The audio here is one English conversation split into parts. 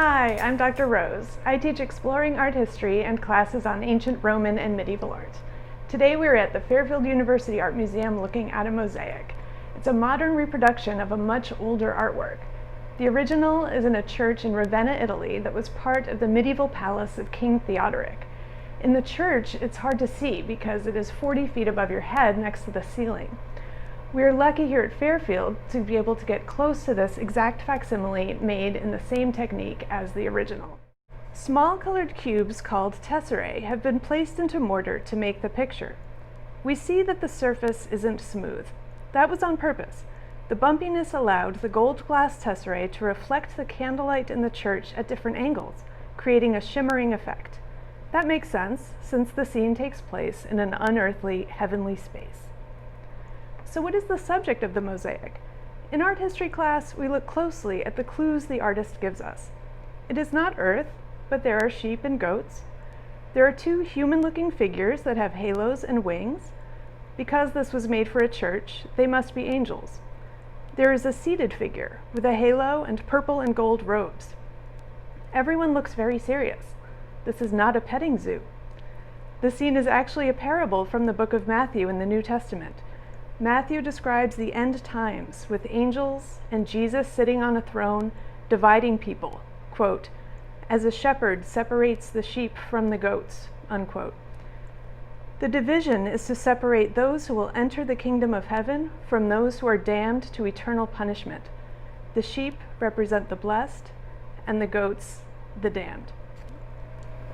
Hi, I'm Dr. Rose. I teach exploring art history and classes on ancient Roman and medieval art. Today we're at the Fairfield University Art Museum looking at a mosaic. It's a modern reproduction of a much older artwork. The original is in a church in Ravenna, Italy that was part of the medieval palace of King Theodoric. In the church, it's hard to see because it is 40 feet above your head next to the ceiling. We're lucky here at Fairfield to be able to get close to this exact facsimile made in the same technique as the original. Small colored cubes called tesserae have been placed into mortar to make the picture. We see that the surface isn't smooth. That was on purpose. The bumpiness allowed the gold glass tesserae to reflect the candlelight in the church at different angles, creating a shimmering effect. That makes sense, since the scene takes place in an unearthly, heavenly space. So what is the subject of the mosaic? In art history class, we look closely at the clues the artist gives us. It is not earth, but there are sheep and goats. There are two human-looking figures that have halos and wings. Because this was made for a church, they must be angels. There is a seated figure with a halo and purple and gold robes. Everyone looks very serious. This is not a petting zoo. The scene is actually a parable from the book of Matthew in the New Testament. Matthew describes the end times with angels and Jesus sitting on a throne dividing people, quote, as a shepherd separates the sheep from the goats, unquote. The division is to separate those who will enter the kingdom of heaven from those who are damned to eternal punishment. The sheep represent the blessed and the goats the damned.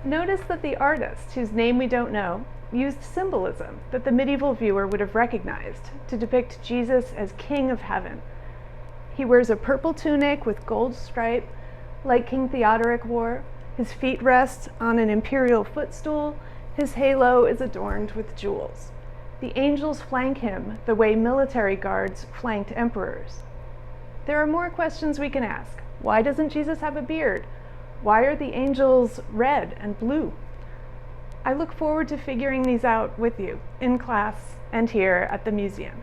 Notice that the artist, whose name we don't know, used symbolism that the medieval viewer would have recognized to depict Jesus as King of Heaven. He wears a purple tunic with gold stripe, like King Theodoric wore. His feet rest on an imperial footstool. His halo is adorned with jewels. The angels flank him the way military guards flanked emperors. There are more questions we can ask. Why doesn't Jesus have a beard? Why are the angels red and blue? I look forward to figuring these out with you in class and here at the museum.